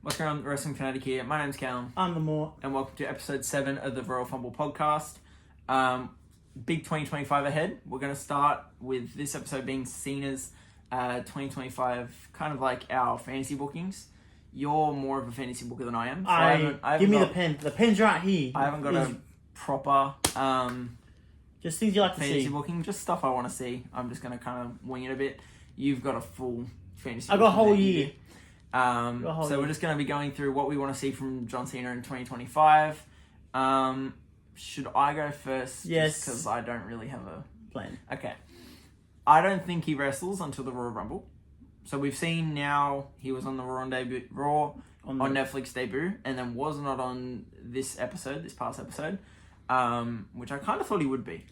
What's going on, Wrestling Fanatic here. My name's Callum. I'm the Mort. And welcome to episode 7 of the Royal Fumble podcast. Big 2025 ahead. We're going to start with this episode being CENA'S 2025, kind of like our fantasy bookings. You're more of a fantasy booker than I am. So I give me the pen. The pen's right here. I haven't got a proper just things you like to fantasy see. booking, just stuff I want to see. I'm just going to kind of wing it a bit. You've got a full fantasy I got a whole year. So we're just going to be going through what we want to see from John Cena in 2025. Should I go first? Yes. Because I don't really have a plan. Okay. I don't think he wrestles until the Royal Rumble. So we've seen now he was on the Raw on Netflix debut, and then was not on this past episode, which I kind of thought he would be.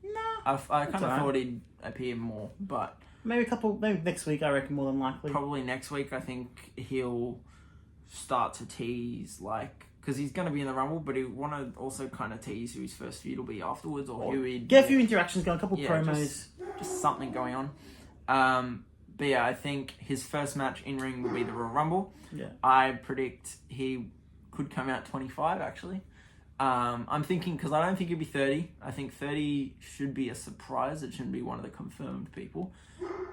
Nah. I kind of thought he'd appear more, but... Maybe next week, I reckon, more than likely. Probably next week, I think he'll start to tease, because he's going to be in the Rumble, but he'll want to also kind of tease who his first feud will be afterwards, or who he'd... Get a few interactions going, a couple promos. Just something going on. But yeah, I think his first match in ring will be the Royal Rumble. Yeah. I predict he could come out 25, actually. I'm thinking, because I don't think he'll be 30. I think 30 should be a surprise. It shouldn't be one of the confirmed people.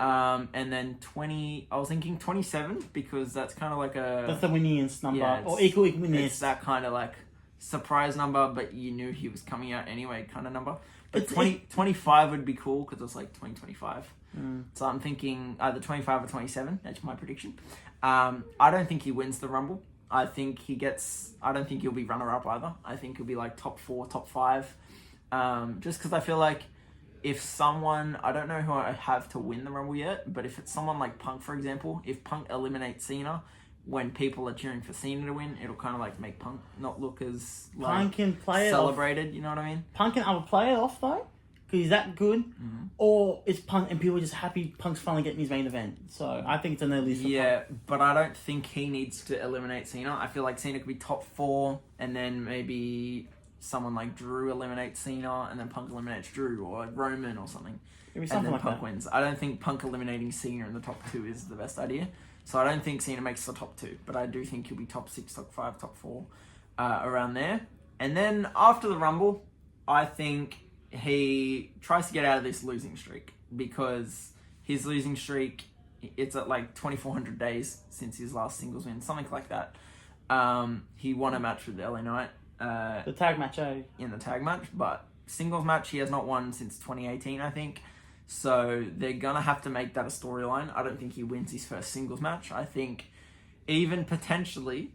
And then 20, I was thinking 27, because that's kind of like That's the winningest number. Yeah, or equal winningest. It's that kind of surprise number, but you knew he was coming out anyway kind of number. But 25 would be cool, because it's 2025. So I'm thinking either 25 or 27. That's my prediction. I don't think he wins the Rumble. I don't think he'll be runner-up either. I think he'll be top 4, top 5. Just because I feel like if someone, I don't know who I have to win the Rumble yet, but if it's someone like Punk, for example, if Punk eliminates Cena, when people are cheering for Cena to win, it'll kind of make Punk not look as Punk can play celebrated, you know what I mean? Punk can either play it off though, because he's that good, or it's Punk and people are just happy Punk's finally getting his main event. So I think it's an early for Punk. But I don't think he needs to eliminate Cena. I feel like Cena could be top 4, and then maybe someone like Drew eliminates Cena, and then Punk eliminates Drew, or Roman or something. Maybe and something then like Punk that. wins. I don't think Punk eliminating Cena in the top 2 is the best idea. So I don't think Cena makes the top 2, but I do think he'll be top 6, top 5, top 4, around there. And then after the Rumble, I think he tries to get out of this losing streak, because his losing streak, it's at 2,400 days since his last singles win, something like that. He won a match with LA Knight. The tag match, in the tag match, but singles match he has not won since 2018, I think. So they're gonna have to make that a storyline. I don't think he wins his first singles match. I think even potentially,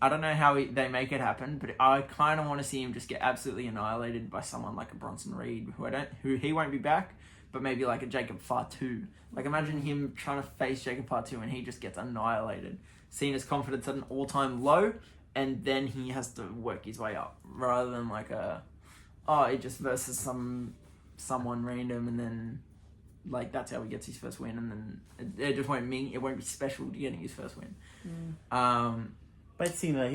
I don't know how they make it happen, but I kind of want to see him just get absolutely annihilated by someone like a Bronson Reed, who he won't be back, but maybe like a Jacob Fatu. Imagine him trying to face Jacob Fatu and he just gets annihilated. Cena's confidence at an all-time low, and then he has to work his way up, rather than it just versus someone random, and then that's how he gets his first win, and then it just won't mean, it won't be special to getting his first win. But Cena,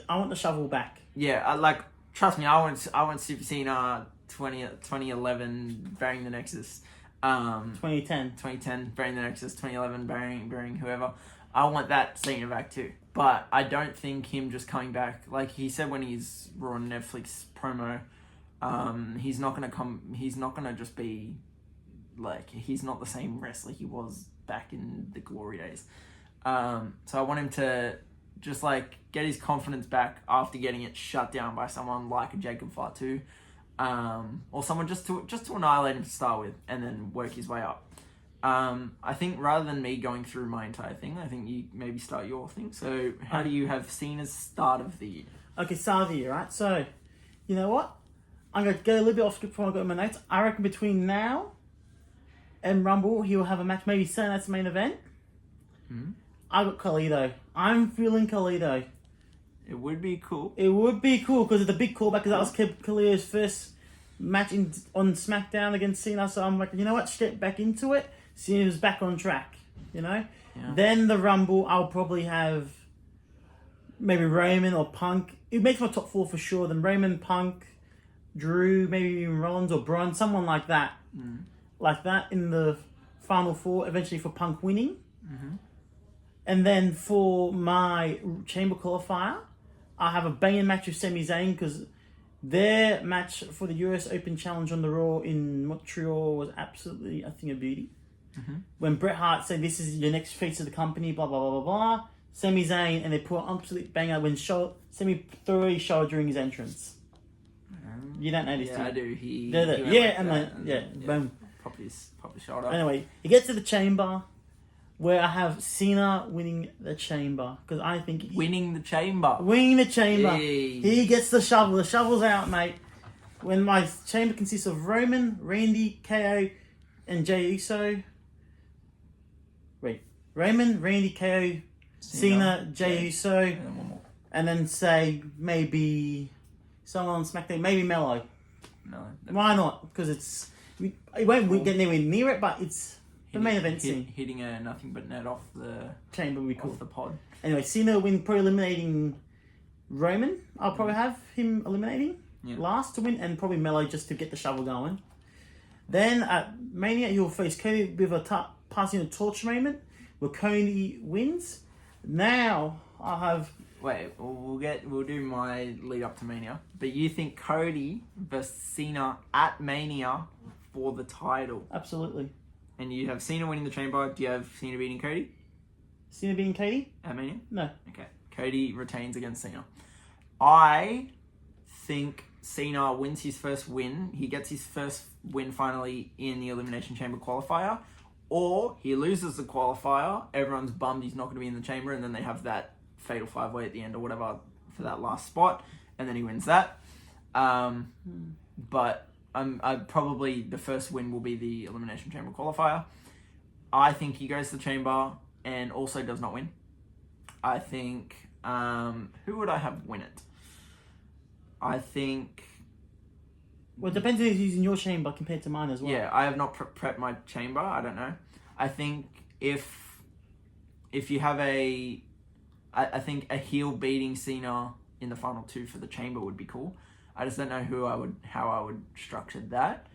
I want the shovel back. Yeah, trust me, I want Super Cena 2011 burying the Nexus. 2010 burying the Nexus, 2011 burying whoever. I want that Cena back too. But I don't think him just coming back, like he said when he's Raw on Netflix promo, he's not gonna just be he's not the same wrestler he was back in the glory days. So I want him to just get his confidence back after getting it shut down by someone like a Jacob Fatu, or someone just to annihilate him to start with, and then work his way up. I think rather than me going through my entire thing, I think you maybe start your thing. So how do you have Cena's start of the year? Okay, start of the year, right? So, you know what? I'm going to go a little bit off script before I go to my notes. I reckon between now and Rumble, he will have a match, maybe CENA'S main event. I got Carlito. I'm feeling Carlito. It would be cool. It would be cool, because it's a big callback, because that was Carlito's first match on SmackDown against Cena. So I'm you know what? Step back into it. Cena's back on track, Yeah. Then the Rumble, I'll probably have maybe Roman or Punk. It makes my top 4 for sure. Then Roman, Punk, Drew, maybe even Rollins or Braun, someone like that. Like that in the final 4, eventually for Punk winning. And then for my chamber qualifier, I have a banging match with Sami Zayn because their match for the US Open Challenge on the Raw in Montreal was absolutely, I think, a beauty. Mm-hmm. When Bret Hart said, "This is your next face of the company," blah, blah, blah, blah, blah. Sami Zayn, and they put an absolute banger when Sami threw his shoulder during his entrance. You don't know this, Yeah, do you? I do. He Yeah, went and that, then, boom. Popped his shoulder. Anyway, he gets to the chamber where I have Cena winning the chamber because I think Winning the chamber. winning the chamber. Yay. He gets the shovel. The shovel's out, mate. When my chamber consists of Roman, Randy, KO, and Jey Uso. Wait, Roman, Randy, KO, Cena, Jey Uso, And then one more. and then say maybe someone on SmackDown, maybe Mello. No. Why not? Because it won't get anywhere near it, but it's the main event scene. Hitting a nothing but net off the Chamber would be cool. off the pod. Anyway, Cena will win, probably eliminating Roman. I'll probably have him eliminating last to win, and probably Mello just to get the shovel going. Then at Mania, he'll face Cody with a passing the torch moment where Cody wins. Now I'll have. Wait, we'll do my lead up to Mania. But you think Cody versus Cena at Mania for the title? Absolutely. And you have Cena winning the chamber. Do you have Cena beating Cody Cena beating Katie? at Mania? No. Okay. Cody retains against Cena. I think Cena wins his first win. He gets his first win finally in the Elimination Chamber qualifier. Or he loses the qualifier. Everyone's bummed he's not going to be in the chamber. And then they have that fatal 5-way at the end or whatever for that last spot. And then he wins that. But I probably the first win will be the Elimination Chamber qualifier. I think he goes to the chamber and also does not win. I think who would I have win it? I think. Well, it depends if he's in your chamber compared to mine as well. Yeah, I have not prepped my chamber. I don't know. I think if you have I think a heel beating Cena in the final two for the chamber would be cool. I just don't know how I would structure that.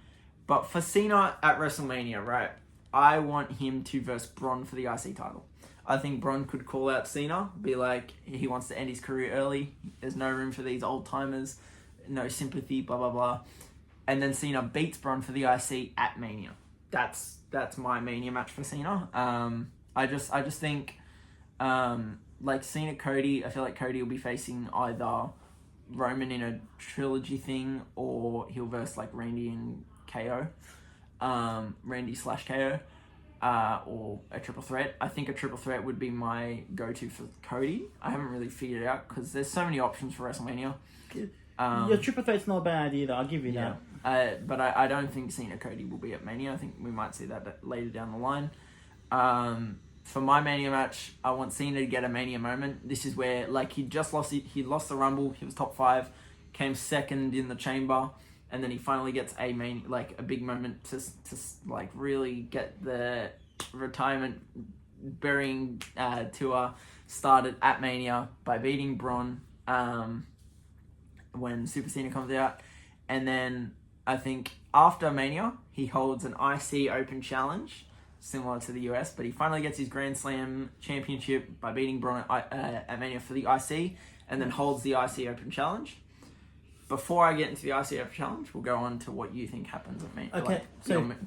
But for Cena at WrestleMania, right? I want him to verse Bron for the IC title. I think Bron could call out Cena, be like, he wants to end his career early. There's no room for these old timers, no sympathy, blah blah blah. And then Cena beats Bron for the IC at Mania. That's my Mania match for Cena. I just think like Cena Cody, I feel like Cody will be facing either Roman in a trilogy thing, or he'll verse like Randy and KO, Randy/KO, or a triple threat. I think a triple threat would be my go-to for Cody. I haven't really figured it out because there's so many options for WrestleMania. Your triple threat's not a bad idea, though. I'll give you that. But I don't think Cena Cody will be at Mania. I think we might see that later down the line. For my Mania match, I want Cena to get a Mania moment. This is where, like, he lost the Rumble. He was top 5, came second in the Chamber, and then he finally gets a big moment to like really get the retirement burying tour started at Mania by beating Bron when Super Cena comes out, and then I think after Mania he holds an IC Open Challenge similar to the US, but he finally gets his Grand Slam championship by beating Bron at Mania for the IC, and then holds the IC Open Challenge. Before I get into the IC Open Challenge, we'll go on to what you think happens at Mania. Okay,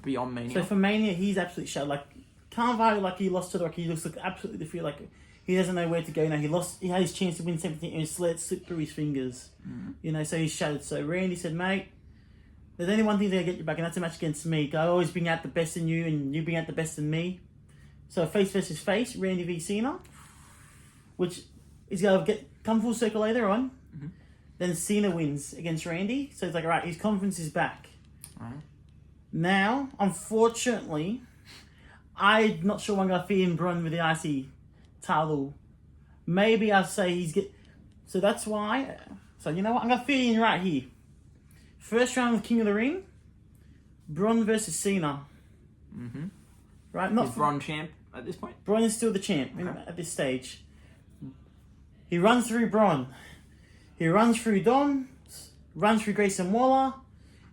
beyond Mania. So for Mania, he's absolutely shut. Like, Carnival, like he lost to the Rock. He looks like absolutely defeated. Like he doesn't know where to go now. He had his chance to win 17 and his sled slipped through his fingers. You know, so he's shattered. So Randy said, "Mate, there's only one thing that'll get you back, and that's a match against me. I always bring out the best in you, and you bring out the best in me. So face versus face, Randy v Cena, which is gonna come full circle later on. Then Cena wins against Randy, so it's like, all right, his confidence is back. Now, unfortunately, I'm not sure I'm gonna feed him Bron with the IC title. Maybe I'll say so that's why. So you know what? I'm gonna feed him right here. First round of King of the Ring, Bron versus Cena. Right? Not is Bron champ at this point? Bron is still the champ at this stage. He runs through Bron. He runs through Dom, runs through Grayson Waller.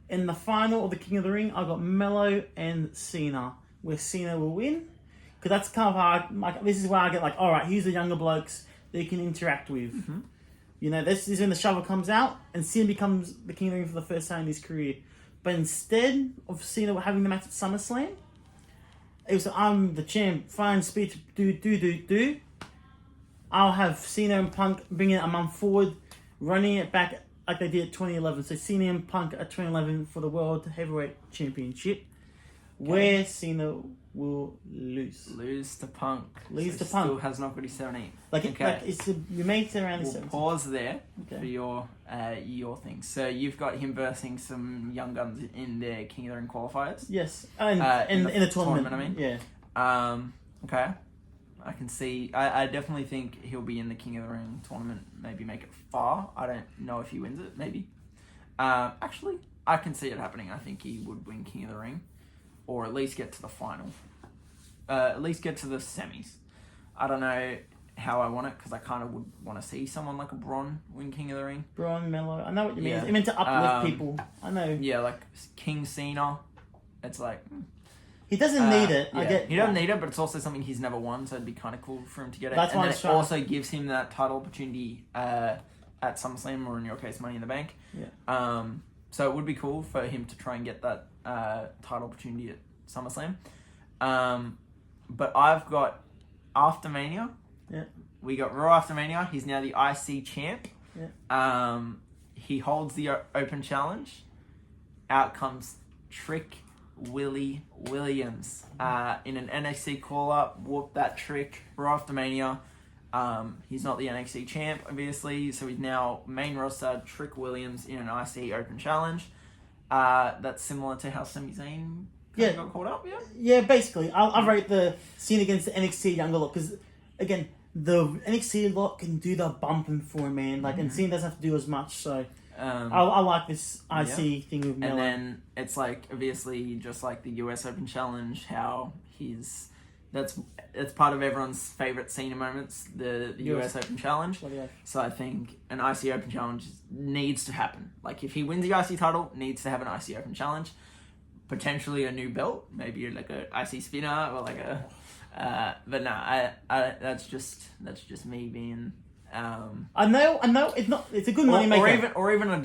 In the final of the King of the Ring, I got Mello and Cena, where Cena will win. Because that's kind of how this is where I get like, all right, here's the younger blokes that you can interact with. Mm-hmm. You know, this is when the shovel comes out and Cena becomes the King of the Ring for the first time in his career. But instead of Cena having the match at SummerSlam, it was, I'm the champ, fine speech, do. I'll have Cena and Punk bringing it a month forward, running it back like they did at 2011. So Cena and Punk at 2011 for the World Heavyweight Championship, where Cena will lose. Lose to Punk. Lose to Still Punk. has not got his 17. Like it's you made it around his 17. Pause there for your thing. So you've got him versing some young guns in their King of the Ring qualifiers. Yes, and in the tournament. I mean, yeah. Okay. I can see. I definitely think he'll be in the King of the Ring tournament. Maybe make it far. I don't know if he wins it. Maybe. Actually, I can see it happening. I think he would win King of the Ring, or at least get to the final. At least get to the semis. I don't know how I want it because I kind of would want to see someone like a Bron win King of the Ring. Bron, Mello. I know what you mean. Yeah. It's meant to uplift people. I know. Yeah, like King Cena. It's like. He doesn't need it. Yeah. I get. He doesn't need it, but it's also something he's never won, so it'd be kind of cool for him to get it. That's and why then it's it also gives him that title opportunity at SummerSlam, or in your case, Money in the Bank. Yeah. So it would be cool for him to try and get that title opportunity at SummerSlam. But I've got after Mania. Yeah. We got Raw after Mania. He's now the IC champ. Yeah. He holds the Open Challenge. Out comes Trick Willie Williams in an NXT call-up. Whoop that Trick. Raw after Mania. He's not the NXT champ, obviously, so he's now main roster Trick Williams in an IC Open Challenge. That's similar to how Sami Zayn got called up, yeah? Yeah, basically. I rate the scene against the NXT younger lot, because, again, the NXT lot can do the bumping for a man, and Cena doesn't have to do as much, so I like this IC thing with Melo. And then it's like, obviously, just like the US Open Challenge, how that's part of everyone's favourite Cena moments, the US Open Challenge. So I think an IC Open Challenge needs to happen. Like, if he wins the IC title, needs to have an IC Open Challenge. Potentially a new belt, maybe like a IC spinner or like a... but no, I that's just me being... I know, it's a good money maker. Or even a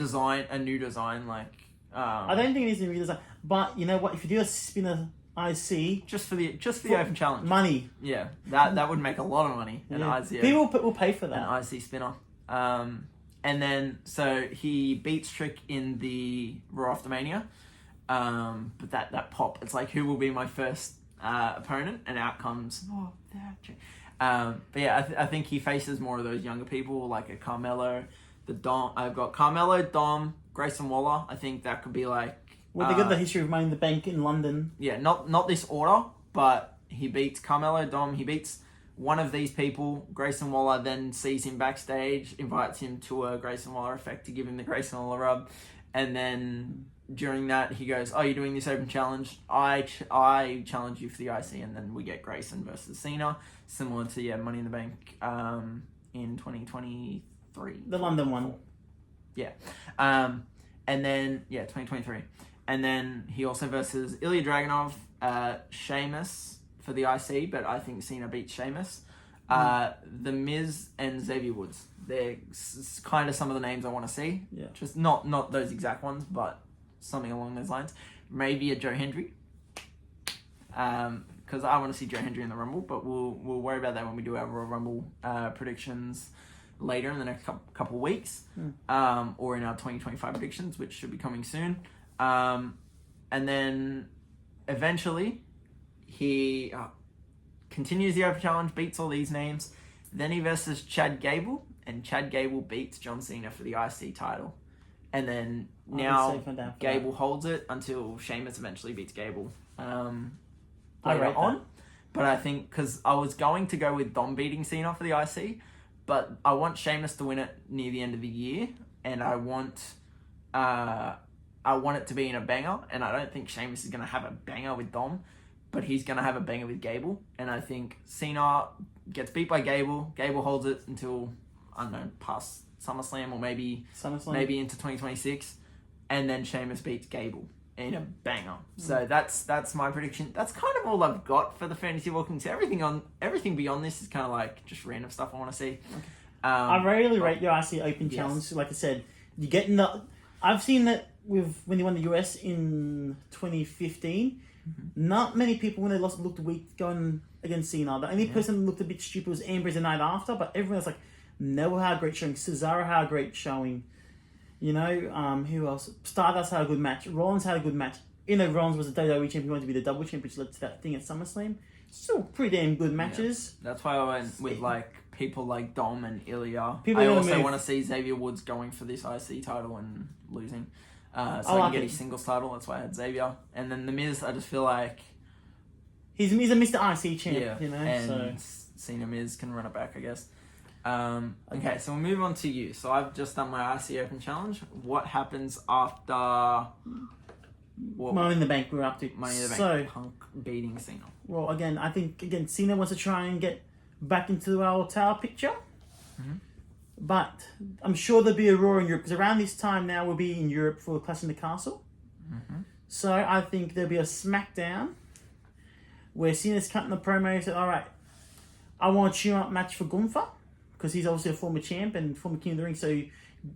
new design, like... I don't think it is a new design. But, you know what, if you do a spinner... IC just for the Open Challenge money. Yeah, that would make a lot of money. An IC, people will pay for that. An IC spinner. And then so he beats Trick in the Raw after Mania. But that pop, it's like, who will be my first opponent? And out comes Trick. But yeah, I think he faces more of those younger people, like a Carmelo, the Dom. I've got Carmelo, Dom, Grayson Waller. I think that could be like. Well, they got the history of Money in the Bank in London. Yeah, not this order, but he beats Carmelo, Dom. He beats one of these people. Grayson Waller then sees him backstage, invites him to a Grayson Waller effect to give him the Grayson Waller rub. And then during that, he goes, "Oh, you're doing this Open Challenge. I challenge you for the IC." And then we get Grayson versus Cena, similar to Money in the Bank in 2023. The London one. Yeah. And then 2023. And then he also versus Ilya Dragunov, Sheamus for the IC, but I think Cena beats Sheamus. The Miz and Xavier Woods. They're kind of some of the names I want to see. Yeah. Just not those exact ones, but something along those lines. Maybe a Joe Hendry. Because I want to see Joe Hendry in the Rumble, but we'll worry about that when we do our Royal Rumble predictions later in the next couple weeks, or in our 2025 predictions, which should be coming soon. And then eventually he continues the Open Challenge, beats all these names. Then he versus Chad Gable, and Chad Gable beats John Cena for the IC title. And then now Gable holds it until Sheamus eventually beats Gable later on. But I think, because I was going to go with Dom beating Cena for the IC, but I want Sheamus to win it near the end of the year, and I want it to be in a banger, and I don't think Sheamus is going to have a banger with Dom, but he's going to have a banger with Gable, and I think Cena gets beat by Gable, Gable holds it until, I don't know, past SummerSlam, or maybe into 2026, and then Sheamus beats Gable. in a banger. So that's my prediction. That's kind of all I've got for the fantasy booking. So everything beyond this is kind of like just random stuff I want to see. Okay. I really rate your IC Open challenge. Like I said, you get in the. I've seen that when they won the US in 2015. Not many people when they looked weak going against Cena. The only person that looked a bit stupid was Ambrose the night after, but everyone was like, Neville had a great showing, Cesaro had a great showing. You know, who else? Stardust had a good match. Rollins had a good match. You know, Rollins was the WWE champion, wanted to be the double champion, which led to that thing at SummerSlam. Still pretty damn good matches. Yeah. That's why I went with like people like Dom and Ilya. I also want to see Xavier Woods going for this IC title and losing. So I can get his singles title. That's why I had Xavier. And then The Miz, I just feel like he's a Mr. IC champ, you know. And Cena Miz can run it back, I guess. Okay, so we'll move on to you. So I've just done my IC Open challenge. What happens after Money in the Bank? We're up to Money in the Bank. Punk beating Cena. Well, I think Cena wants to try and get back into our tower picture. But I'm sure there'll be a Raw in Europe because around this time now we'll be in Europe for Clash in the Castle. So I think there'll be a SmackDown where Cena's cutting the promo and said, all right, I want a tune-up match for Gunther because he's obviously a former champ and former King of the Ring. So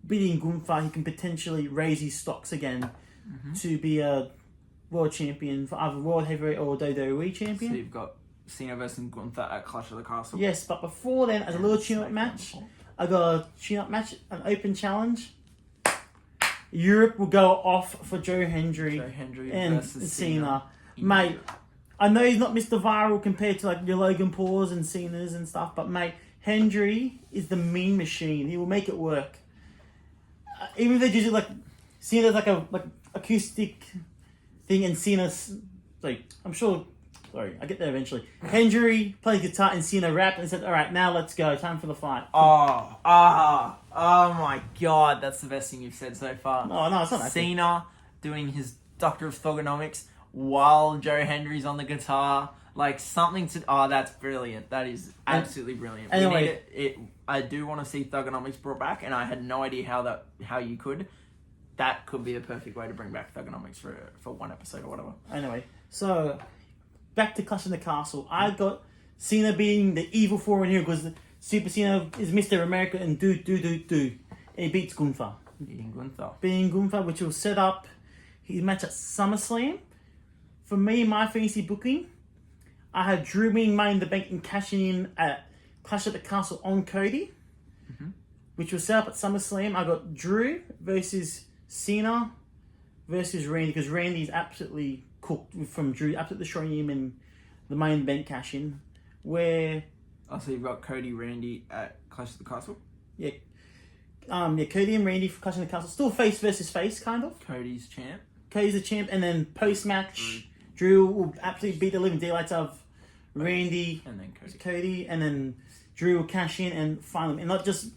beating Gunther, he can potentially raise his stocks again to be a world champion for either World Heavyweight or WWE champion. So you've got Cena versus Gunther at Clash of the Castle. Yes, but before then, as a little tune-up match, I got a tune-up match, an open challenge. Europe will go off for Joe Hendry and Cena. Mate, I know he's not Mr. Viral compared to like your Logan Pauls and Cena's and stuff, but mate, Hendry is the mean machine. He will make it work. Even if they just do like Cena's like acoustic thing and Cena's like I'm sure. Sorry, I get there eventually. Hendry played guitar and Cena rapped and said, all right, now let's go. Time for the fight. Oh my God. That's the best thing you've said so far. No, it's not. Cena doing his Doctor of Thugonomics while Joe Hendry's on the guitar. Like something to... Oh, that's brilliant. That is absolutely brilliant. Anyway. I do want to see Thugonomics brought back and I had no idea how you could. That could be a perfect way to bring back Thugonomics for one episode or whatever. Anyway, so... Back to Clash in the Castle. I got Cena being the evil foreign hero because Super Cena is Mr. America and do. And he beats Gunther. Beating Gunther, which will set up his match at SummerSlam. For me, my fantasy booking, I had Drew winning Money in the Bank and cashing in at Clash at the Castle on Cody, which will set up at SummerSlam. I got Drew versus Cena versus Randy because Randy is absolutely cooked from Drew, absolutely destroying him in the main event cash in. Where so you've got Cody Randy at Clash of the Castle? Yeah. Cody and Randy for Clash of the Castle. Still face versus face, kind of. Cody's champ. Cody's the champ, and then post match, Drew will absolutely beat the living daylights of Randy and then Cody, and then Drew will cash in and finally, and not just.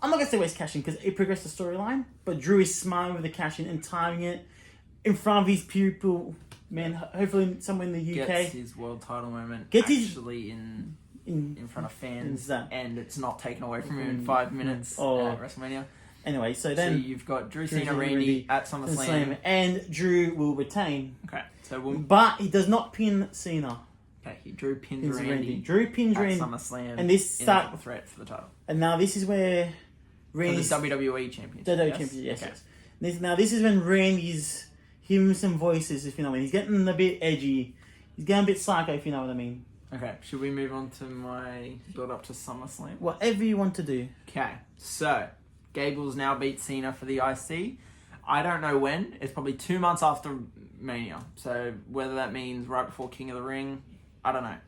I'm not gonna say waste cash in because it progressed the storyline, but Drew is smart with the cash in and timing it in front of his people. Man, hopefully somewhere in the UK gets his world title moment in front of fans, and it's not taken away from him in 5 minutes at WrestleMania. Anyway, so you've got Drew Cena Randy at SummerSlam, and Drew will retain. Okay, but he does not pin Cena. Okay, Drew pins Randy. Drew pins at Randy SummerSlam, and this start the threat for the title. And now this is where Randy's WWE Championship. WWE Championship, yes. This is when Randy's giving some voices, if you know what I mean. He's getting a bit edgy. He's getting a bit psycho, if you know what I mean. Okay, should we move on to my build up to SummerSlam? Whatever you want to do. Okay, so Gable's now beat Cena for the IC. I don't know when. It's probably 2 months after Mania. So whether that means right before King of the Ring, I don't know.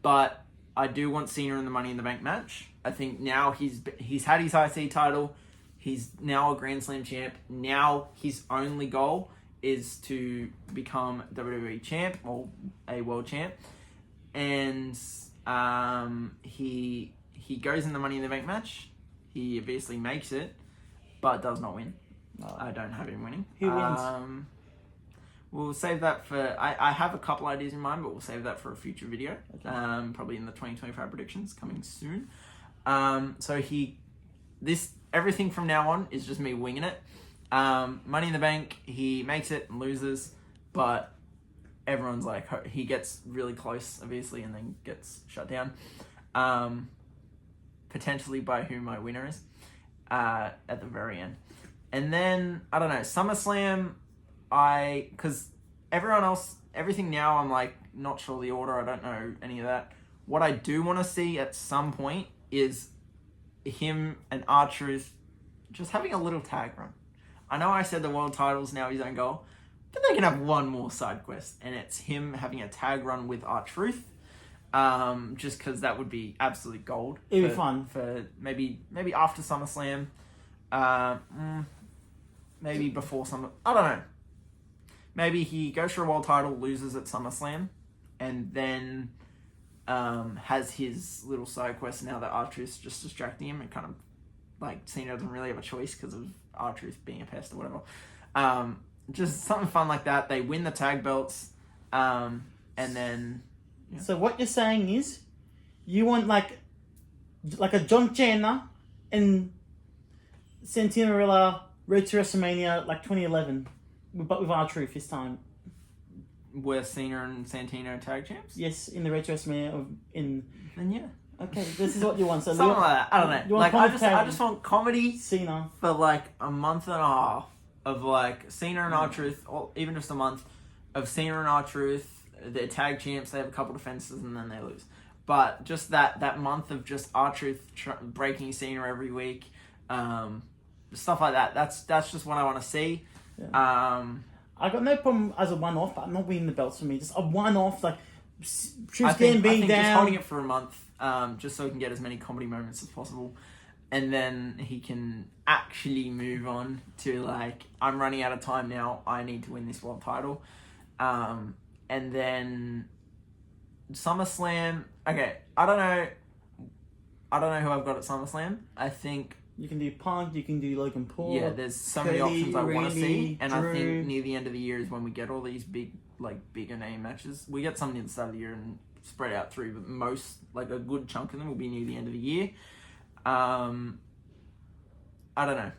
But I do want Cena in the Money in the Bank match. I think now he's had his IC title. He's now a Grand Slam champ. Now his only goal is to become WWE champ or a world champ. And he goes in the Money in the Bank match. He obviously makes it, but does not win. No. I don't have him winning. Who wins? We'll save that for... I have a couple ideas in mind, but we'll save that for a future video. Okay. Probably in the 2025 predictions coming soon. Everything from now on is just me winging it. Money in the Bank, he makes it and loses, but everyone's like, he gets really close, obviously, and then gets shut down. Potentially by who my winner is at the very end. And then, I don't know, SummerSlam, because everyone else, everything now, I'm like, not sure the order, I don't know any of that. What I do want to see at some point is him and R-Truth just having a little tag run. I know I said the world title's now his own goal, but they can have one more side quest, and it's him having a tag run with R-Truth. Just because that would be absolute gold. It'd be fun. For maybe after SummerSlam. Maybe before I don't know. Maybe he goes for a world title, loses at SummerSlam, and then has his little side quest now that R-Truth's just distracting him, and kind of like Cena doesn't really have a choice because of R-Truth being a pest or whatever. Just something fun like that. They win the tag belts, and then. Yeah. So what you're saying is, you want like a John Cena and Santana Road to WrestleMania like 2011, but with R-Truth this time. Were Cena and Santino tag champs? Yes, in the Road to WrestleMania Then yeah. Okay, this is what you want. So something like that. I don't know. Like I just want comedy Cena for like a month and a half of like Cena and R-Truth, or even just a month of Cena and R-Truth. They're tag champs, they have a couple defenses, and then they lose. But just that month of just R-Truth breaking Cena every week, stuff like that. That's just what I want to see. Yeah. I got no problem as a one-off, but not winning the belts for me. Just a one-off, like Truth being down. Just holding it for a month, just so he can get as many comedy moments as possible. And then he can actually move on to like, I'm running out of time now, I need to win this world title. And then SummerSlam. Okay, I don't know who I've got at SummerSlam. I think you can do Punk, you can do Logan Paul. Yeah, there's so many options I want to see, and Drew. I think near the end of the year is when we get all these bigger name matches. We get some near the start of the year and spread out through, but most, like a good chunk of them, will be near the end of the year. I don't know.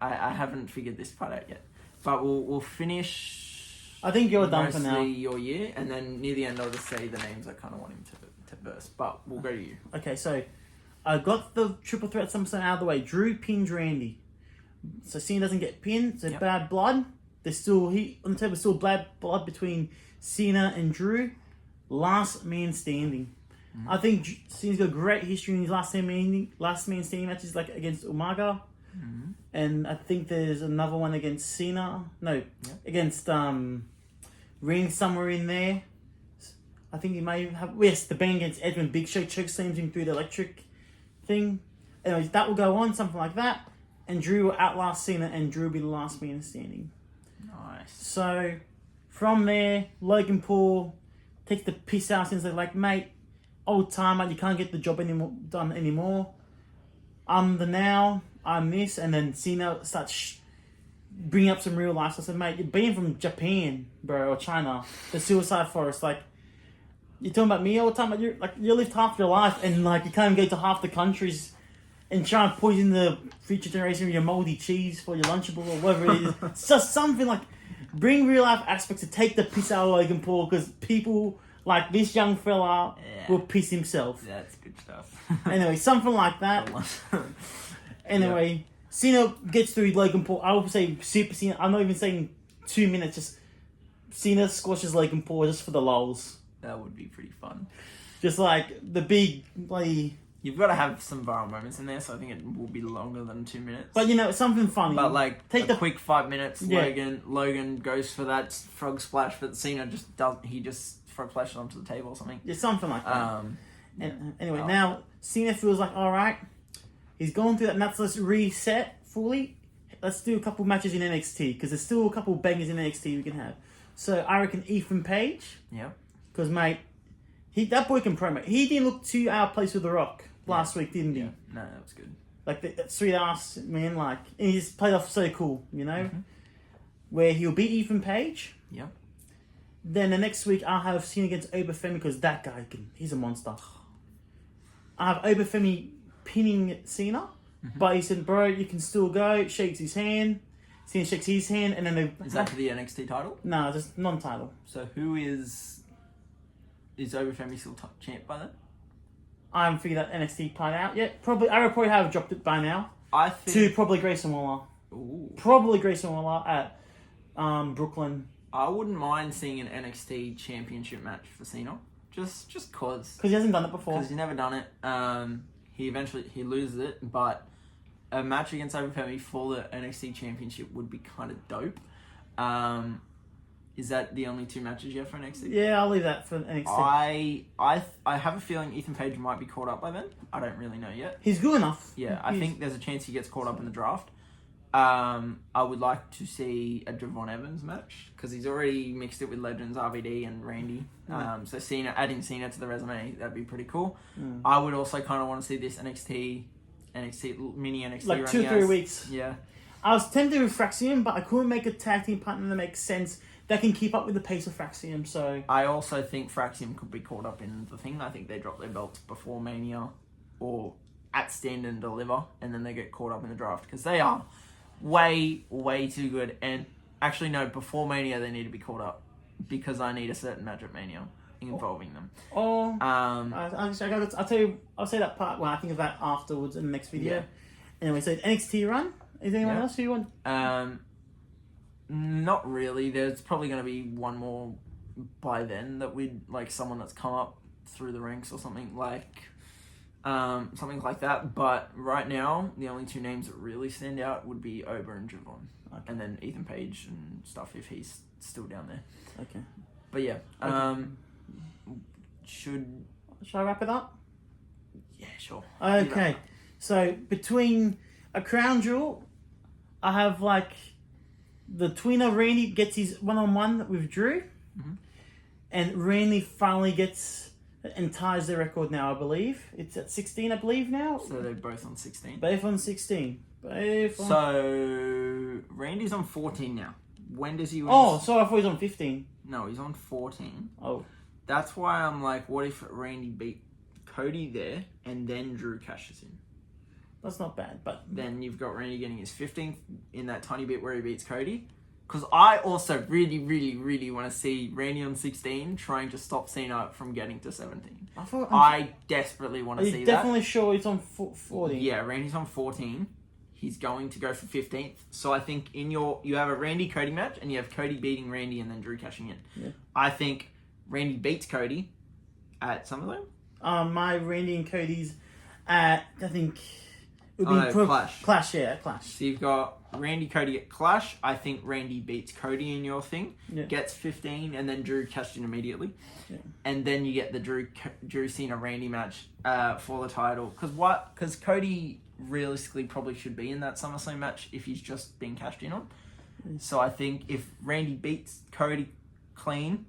I haven't figured this part out yet, but we'll finish. I think you're done for now. Mostly your year, and then near the end I'll just say the names I kind of want him to burst. But we'll go to you. Okay, so I got the triple threat SummerSlam out of the way. Drew pins Randy, so Cena doesn't get pinned. So bad blood. There's still on the table. Still bad blood between Cena and Drew. Last man standing. Mm-hmm. I think Cena's got a great history in his last man standing matches, like against Umaga. Mm-hmm. And I think there's another one against Cena. No, against Ring somewhere in there. I think he may have. Yes, the bang against Edwin. Big Show chokeslams him through the electric thing. Anyways, that will go on, something like that. And Drew will outlast Cena, and Drew will be the last man standing. Nice. So, from there, Logan Paul takes the piss out since they're like, mate, old timer, you can't get the job done anymore. I'm the now, I'm this. And then Cena starts bringing up some real life stuff. I said, mate, you're being from Japan, bro, or China, the Suicide Forest. Like, you're talking about me all the time. Like, you lived half your life, and like you can't even go to half the countries and try and poison the future generation with your moldy cheese for your Lunchable or whatever it is. It's just something like, bring real life aspects to take the piss out of Logan Paul, because people like this young fella will piss himself. Yeah, that's good stuff. Anyway, something like that. Anyway, Cena gets through Logan Paul. I would say Super Cena. I'm not even saying 2 minutes. Just Cena squashes Logan Paul just for the lulz. That would be pretty fun. Just like the big, like... You've got to have some viral moments in there, so I think it will be longer than 2 minutes. But, you know, something funny. But, like, take the quick 5 minutes. Yeah. Logan goes for that frog splash, but Cena just does... He just frog splashes onto the table or something. Yeah, something like that. Anyway, now Cena feels like, all right, he's gone through that match. Let's reset fully. Let's do a couple matches in NXT, because there's still a couple bangers in NXT we can have. So, I reckon Ethan Page. Yeah. Because, mate, that boy can promo. He didn't look too out of place with The Rock last week, didn't he? Yeah. No, that was good. Like, that sweet ass, man, like, and he's played off so cool, you know? Mm-hmm. Where he'll beat Ethan Page. Yeah. Then the next week, I'll have Cena against Obafemi, because that guy, he's a monster. I have Obafemi pinning Cena, but he said, bro, you can still go. Shakes his hand. Cena shakes his hand, and then they... Is that for the NXT title? No, just non-title. So who is Overfemi still champ by then? I haven't figured that NXT part out yet. I would probably have dropped it by now. I think... To probably Grayson Waller. Ooh. Probably Grayson Waller at Brooklyn. I wouldn't mind seeing an NXT championship match for Cena. Just cause. Because he hasn't done it before. Because he's never done it. He loses it, but a match against Overfemi for the NXT championship would be kind of dope. Is that the only two matches you have for NXT? Yeah, I'll leave that for NXT. I have a feeling Ethan Page might be caught up by then. I don't really know yet. He's good enough. Yeah, I think there's a chance he gets caught up in the draft. I would like to see a Javon Evans match because he's already mixed it with legends RVD and Randy. So adding Cena to the resume, that'd be pretty cool. I would also kind of want to see this NXT mini NXT like run 2-3 weeks. Yeah. I was tempted with Fraxium, but I couldn't make a tag team partner that makes sense that can keep up with the pace of Fraxium. So I also think Fraxium could be caught up in the thing. I think they drop their belts before Mania or at Stand and Deliver, and then they get caught up in the draft because they are way too good. And actually, no, before Mania they need to be caught up because I need a certain match at Mania involving them. I'll tell you. I'll say that part when I think of that afterwards in the next video. Yeah. Anyway, so NXT run. Is there anyone else who you want? Not really. There's probably going to be one more by then that we'd like someone that's come up through the ranks or something like that. But right now, the only two names that really stand out would be Ober and Javon, and then Ethan Page and stuff if he's still down there. Okay. But yeah, should I wrap it up? Yeah, sure. Okay. So between a crown jewel, I have like the tweener Randy gets his one-on-one with Drew, and Randy finally gets and ties the record now. I believe it's at 16. I believe now. So they're both on 16. Both on 16. So Randy's on 14 now. When does he win? Oh, so I thought he was on 15. No, he's on 14. Oh. That's why I'm like, what if Randy beat Cody there and then Drew cashes in? That's not bad, but... Then you've got Randy getting his 15th in that tiny bit where he beats Cody. Because I also really want to see Randy on 16 trying to stop Cena from getting to 17. I desperately want to see that. Are you definitely sure he's on 14? Yeah, Randy's on 14. He's going to go for 15th. So I think you have a Randy-Cody match and you have Cody beating Randy and then Drew cashing in. Yeah. I think Randy beats Cody at SummerSlam. My Randy and Cody's at, I think... It would be Clash. Clash, yeah, Clash. So you've got Randy Cody at Clash. I think Randy beats Cody in your thing, gets 15, and then Drew cashed in immediately. Yeah. And then you get the Drew Cena Randy match for the title. Because Cody realistically probably should be in that SummerSlam match if he's just being cashed in on. So I think if Randy beats Cody clean,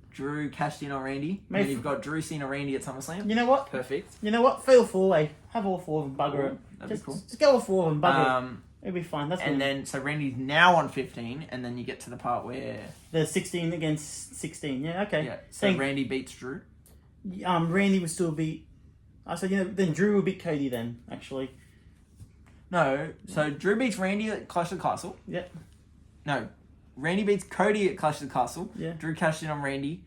Drew cashed in on Randy, and you've got Drew Cena Randy at SummerSlam. You know what? Perfect. You know what? Fatal 4-way. Have all four of them, bugger it. That'd be cool. Just go all four of them, bugger it. It'll be fine. So Randy's now on 15, and then you get to the part where... The 16 against 16, yeah, okay. Yeah, so Randy beats Drew? Randy would still beat... I said, then Drew would beat Cody then, actually. No, so Drew beats Randy at Clash of the Castle. Yep. No, Randy beats Cody at Clash of the Castle. Yeah. Drew cashed in on Randy,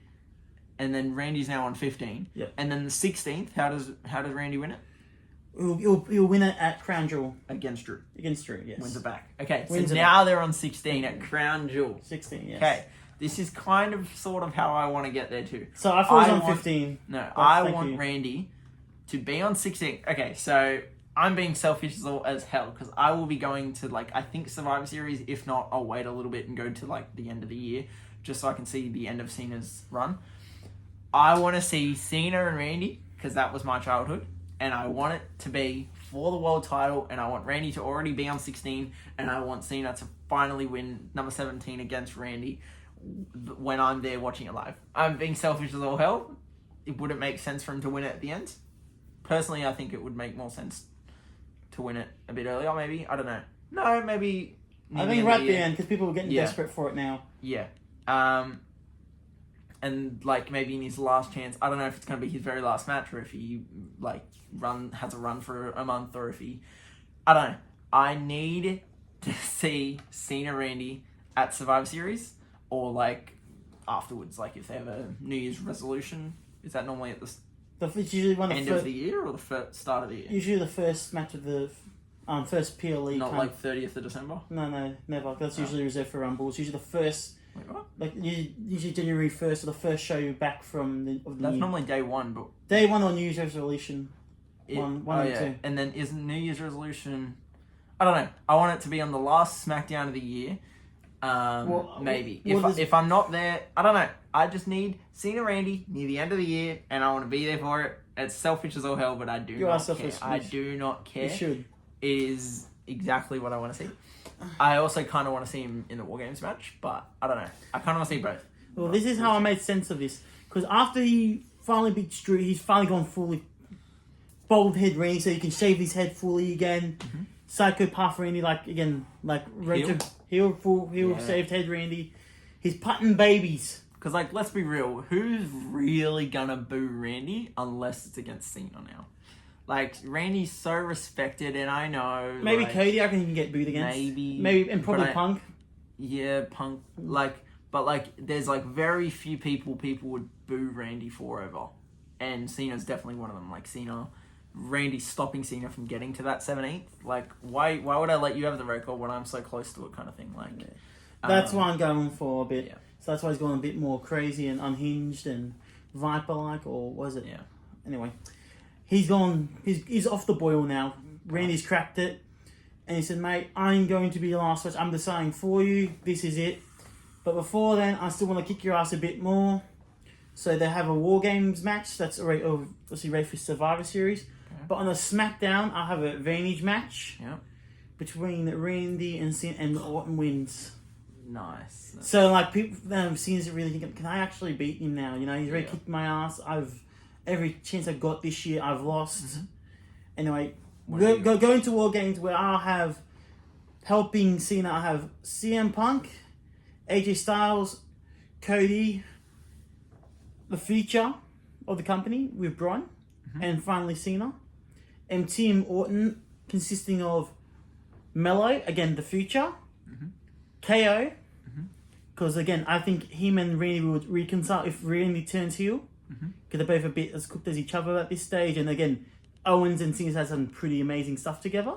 and then Randy's now on 15. Yep. And then the 16th, how does Randy win it? He'll win it at Crown Jewel. Against Drew. Against Drew, yes. Wins it back. Okay, so Wins now they're on 16 at Crown Jewel. 16, yes. Okay, this is kind of sort of how I want to get there too. So I thought he was on 15. No, I want Randy to be on 16. Okay, so I'm being selfish as hell because I will be going to I think Survivor Series. If not, I'll wait a little bit and go to the end of the year just so I can see the end of Cena's run. I want to see Cena and Randy because that was my childhood. And I want it to be for the world title, and I want Randy to already be on 16, and I want Cena to finally win number 17 against Randy when I'm there watching it live. I'm being selfish as all hell. It wouldn't make sense for him to win it at the end. Personally, I think it would make more sense to win it a bit earlier, maybe. I don't know. No, maybe... I think right at the end, because people are getting desperate for it now. Yeah. And maybe in his last chance, I don't know if it's going to be his very last match or if he has a run for a month or if he, I don't know. I need to see Cena Randy at Survivor Series, or like afterwards, like if they have a New Year's resolution. Is that normally at the It's usually one end of the year or the start of the year? Usually the first match of the first PLE. Not like 30th of December? No, never. That's usually reserved for Rumble. It's usually the first. Wait, what? Like usually January 1st or the first show back from the That's year. normally day one, but Day 1 on New Year's resolution. One and two. And then isn't New Year's resolution? I don't know. I want it to be on the last SmackDown of the year. Maybe if I'm not there, I don't know. I just need Cena Randy near the end of the year, and I want to be there for it. It's selfish as all hell, but I do not care. I do not care. You should. It is exactly what I want to see. I also kind of want to see him in the War Games match, but I don't know. I kind of want to see both. Well, this is how I made sense of this. Because after he finally beat Drew, he's finally gone fully bald head Randy, so he can shave his head fully again. Mm-hmm. Psychopath Randy, heel shaved head Randy. He's putting babies. Because, like, let's be real. Who's really gonna boo Randy unless it's against Cena now? Like, Randy's so respected, and I know... Maybe like, Cody, I reckon he can get booed against. Maybe, and probably Punk. Yeah, Punk. But there's, like, very few people would boo Randy for over. And Cena's definitely one of them. Like, Randy's stopping Cena from getting to that 17th. Like, why would I let you have the record when I'm so close to it kind of thing? Like, that's why I'm going for a bit. Yeah. So that's why he's going a bit more crazy and unhinged and Viper-like, or was it? Yeah. Anyway, he's gone. He's off the boil now. Randy's cracked it, and he said, "Mate, I'm going to be the last match. I'm deciding for you. This is it. But before then, I still want to kick your ass a bit more." So they have a War Games match that's already obviously ready for Survivor Series. Okay. But on a SmackDown, I have a Advantage match between Randy and Cena, and Orton wins. Nice. So, like, people Cena's really thinking, can I actually beat him now? You know, he's already kicked my ass. Every chance I've got this year, I've lost. Mm-hmm. Anyway, going to War Games where I'll have, helping Cena, I have CM Punk, AJ Styles, Cody, the future of the company with Bron, and finally Cena, and Team Orton consisting of Mello, again the future, KO, because again I think him and Randy would reconcile if Randy turns heel, because they're both a bit as cooked as each other at this stage, and again Owens and Cena has some pretty amazing stuff together,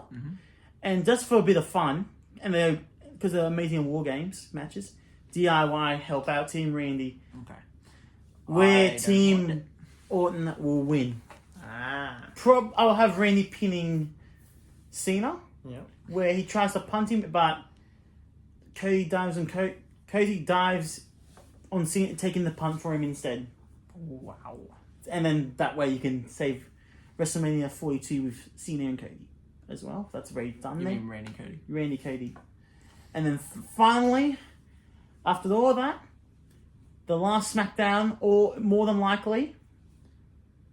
and just for a bit of fun, and because they're amazing in War Games matches, DIY help out Team Randy. Okay. Where Team Orton will win. I'll have Randy pinning Cena. Yeah. Where he tries to punt him, but Cody dives on Cena, taking the punt for him instead. Wow. And then that way you can save WrestleMania 42 with Cena and Cody as well. That's already done. You mean Randy Cody? Randy Cody. And then finally, after all of that, the last SmackDown, or more than likely,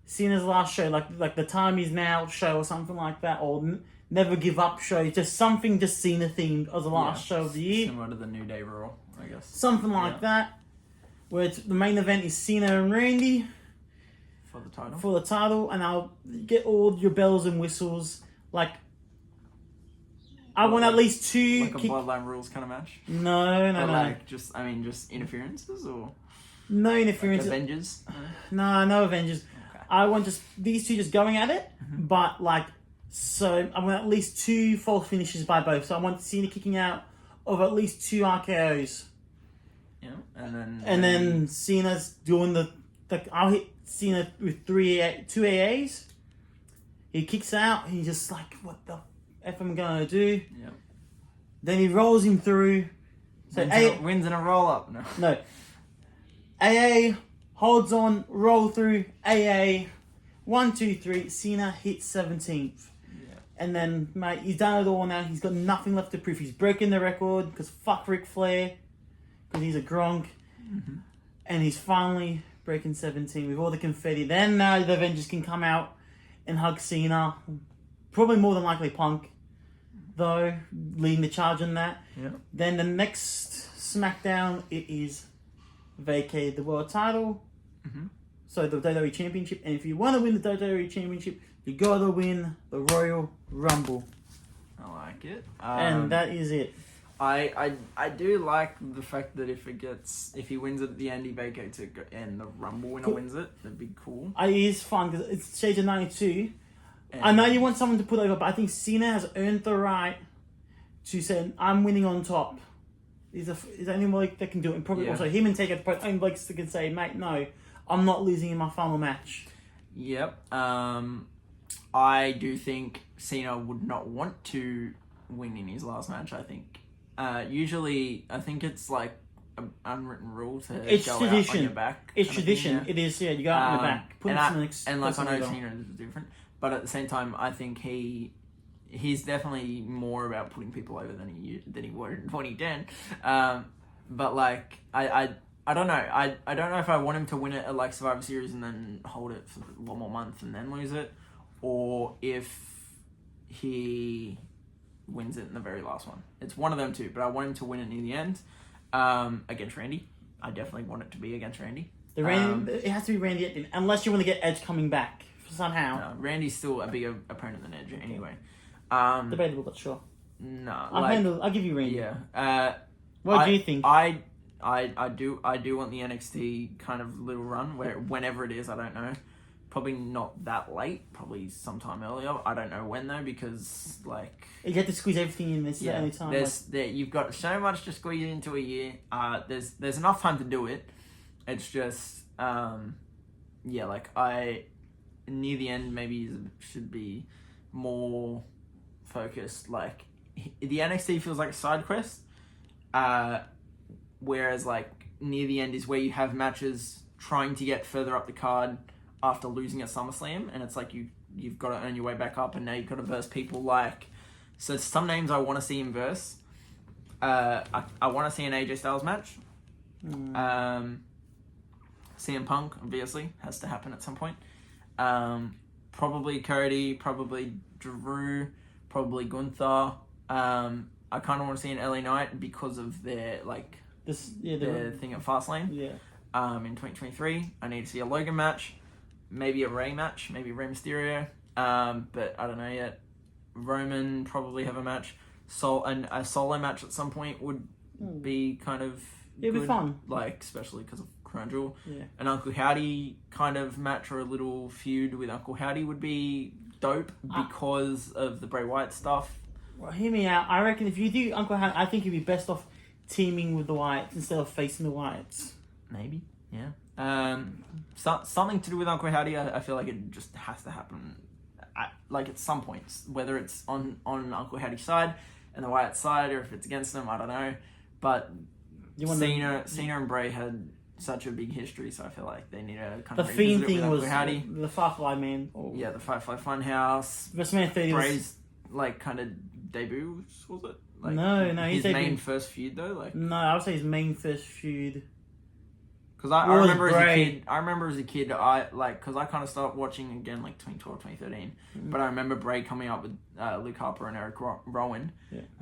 Cena's last show, like the Time Is Now show or something like that, or Never Give Up show, just something just Cena themed as the last show of the year. Similar to the New Day Raw, I guess. Something like that, where the main event is Cena and Randy for the title, and I'll get all your bells and whistles. Like, I want at least two... Like a Bloodline Rules kind of match? No. Like, just interferences, or... No interference. Like Avengers? No Avengers. Okay. I want just these two just going at it, but like, so I want at least two false finishes by both. So I want Cena kicking out of at least two RKOs. Yeah, and then Cena's doing I'll hit Cena with two AAs. He kicks out. He's just like, what the F am I gonna do? Yeah. Then he rolls him through. So wins in a roll up. No. AA holds on, roll through, AA, 1, 2, 3, Cena hits 17th. Yeah. And then, mate, he's done it all now. He's got nothing left to prove. He's broken the record because fuck Ric Flair, because he's a Gronk. And he's finally breaking 17 with all the confetti. Then now the Avengers can come out and hug Cena. Probably more than likely Punk, though, leading the charge on that. Yeah. Then the next SmackDown, it is vacate the world title, so the WWE Championship, and if you want to win the WWE Championship, you gotta win the Royal Rumble. I like it. And that is it. I do like the fact that if he wins it at the end, he vacates it and the Rumble winner wins it. That'd be cool. It is fun because it's Stage of 92. And I know you want someone to put over, but I think Cena has earned the right to say, I'm winning on top. He's the only bloke that can do it. And probably also him and Taker are the only blokes that can say, mate, no, I'm not losing in my final match. Yep. I do think Cena would not want to win in his last match, I think. Usually, I think it's like an unwritten rule to go out on your back. It's tradition. It is, yeah. You go out on your back. I know Cena is different, but at the same time, I think he's definitely more about putting people over than he were in 2010. But like, I don't know. I don't know if I want him to win it at like Survivor Series and then hold it for one more month and then lose it, or if he wins it in the very last one. It's one of them two, but I want him to win it near the end against Randy. I definitely want it to be against Randy. It has to be Randy at the end, unless you want to get Edge coming back somehow. No, Randy's still a bigger opponent than Edge anyway. Debatable, but sure. No, I'll give you Randy. Yeah. What do you think? I do want the NXT kind of little run where whenever it is, I don't know. Probably not that late. Probably sometime earlier. I don't know when though, because like you have to squeeze everything in this only time. You've got so much to squeeze into a year. There's enough time to do it. It's just near the end maybe should be more focused. Like the NXT feels like a side quest, whereas like near the end is where you have matches trying to get further up the card after losing at SummerSlam, and it's like you've got to earn your way back up, and now you've got to verse people like. So some names I want to see him verse. I want to see an AJ Styles match. CM Punk obviously has to happen at some point. Probably Cody, probably Drew, probably Gunther. I kind of want to see an LA Knight because of their their thing at Fastlane. Yeah. In 2023, I need to see a Logan match. Maybe a Rey match, maybe Rey Mysterio, but I don't know yet. Roman probably have a match. A solo match at some point would be kind of it'd be fun. Like, especially because of Crown Jewel. Yeah. An Uncle Howdy kind of match or a little feud with Uncle Howdy would be dope because of the Bray Wyatt stuff. Well, hear me out. I reckon if you do Uncle Howdy, I think you'd be best off teaming with the Wyatts instead of facing the Wyatts. Maybe, yeah. Something to do with Uncle Howdy, I feel like it just has to happen at some points, whether it's on Uncle Howdy's side and the Wyatt side, or if it's against them, I don't know. But Cena and Bray had such a big history, so I feel like they need to kind of the Fiend thing was Howdy. The Firefly Man. Yeah, the Firefly Funhouse. WrestleMania 30 Bray's kind of debut, was it? No, his main first feud though. No, I would say his main first feud. Because I remember as a kid, because I kind of started watching again 2012, 2013. But I remember Bray coming up with Luke Harper and Eric Rowan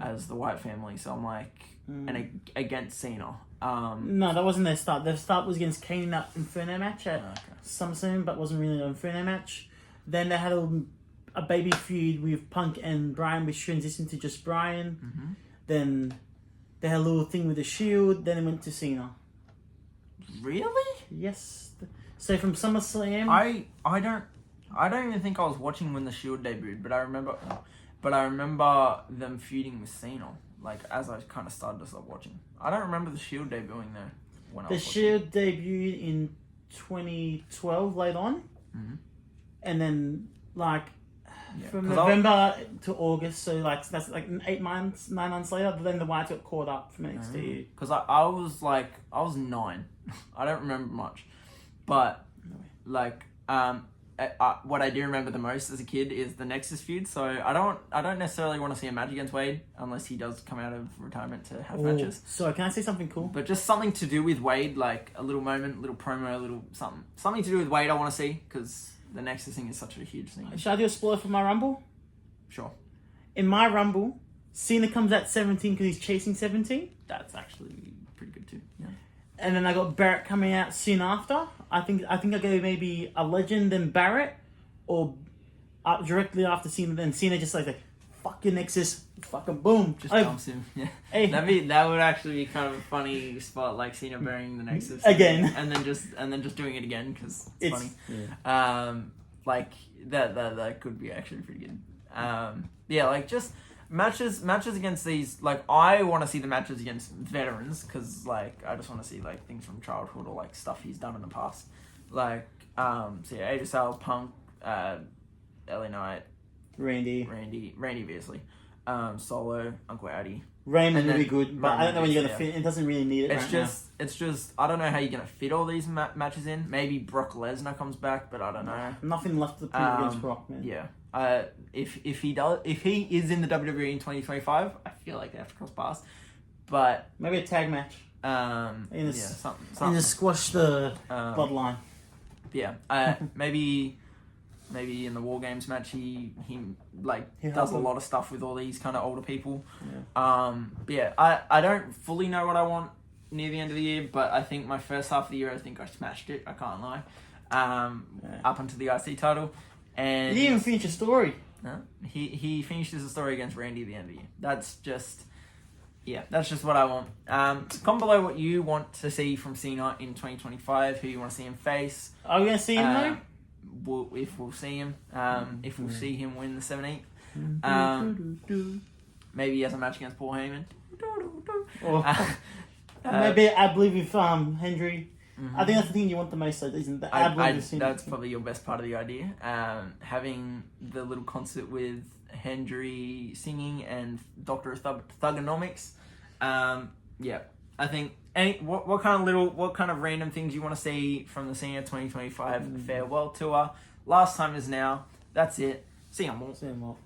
as the Wyatt family. So I'm like, and against Cena. No, that wasn't their start. Their start was against Kane in that Inferno match at SummerSlam, but wasn't really an Inferno match. Then they had a baby feud with Punk and Bryan, which transitioned to just Bryan. Mm-hmm. Then they had a little thing with the Shield. Then it went to Cena. Really? Yes. So from SummerSlam, I don't even think I was watching when the Shield debuted, but I remember them feuding with Cena. Like as I kind of started to stop watching, I don't remember the Shield debuting though. The Shield debuted in 2012 late on, and then from November to August, so that's 9 months later. But then the Wyatts got caught up from NXT. Because I was 9. I don't remember much, but what I do remember the most as a kid is the Nexus feud. So I don't necessarily want to see a match against Wade unless he does come out of retirement to have matches. So can I say something cool? But just something to do with Wade, like a little moment, little promo, a little something to do with Wade. I want to see because the Nexus thing is such a huge thing. Should I do a spoiler for my Rumble? Sure. In my Rumble, Cena comes at 17 because he's chasing 17. That's actually pretty good too. Yeah. And then I got Barrett coming out soon after. I think I go maybe a Legend then Barrett, or directly after Cena. Then Cena just like fuck your Nexus, fucking boom. Just dumps him. Yeah. Hey. That would actually be kind of a funny spot, like Cena burying the Nexus Again. and then just doing it again because it's funny. Yeah. Like that could be actually pretty good. Yeah, like just matches against these. Like I want to see the matches against veterans because like I just want to see like things from childhood or like stuff he's done in the past. Like so yeah, AJ Styles, Punk, LA Knight, Randy, obviously. Solo, Uncle Addy. Raymond would be good, but I don't know when you're gonna fit. It doesn't really need it. It's just. I don't know how you're gonna fit all these matches in. Maybe Brock Lesnar comes back, but I don't know. Nothing left to prove against Brock, man. Yeah. If he is in the WWE in 2025, I feel like they have to cross paths. But maybe a tag match. Something. And just squash the bloodline. Yeah. Maybe in the War Games match, he does a lot of stuff with all these kind of older people. Yeah. I don't fully know what I want near the end of the year, but I think my first half of the year, I think I smashed it. I can't lie. Up until the IC title, and he didn't even finish a story. No, he finishes the story against Randy at the end of the year. That's just what I want. Comment below what you want to see from Cena in 2025. Who you want to see him face? Are we gonna see him though? If we'll see him, if we'll see him win the 17th, maybe he has a match against Paul Heyman. Maybe I believe with Hendry. I think that's the thing you want the most. Isn't that? That's probably your best part of the idea. Having the little concert with Hendry singing and Doctor Thugonomics. Yeah, I think. What kind of random things you want to see from the Cena 2025 farewell tour? Last time is now. That's it. See you all.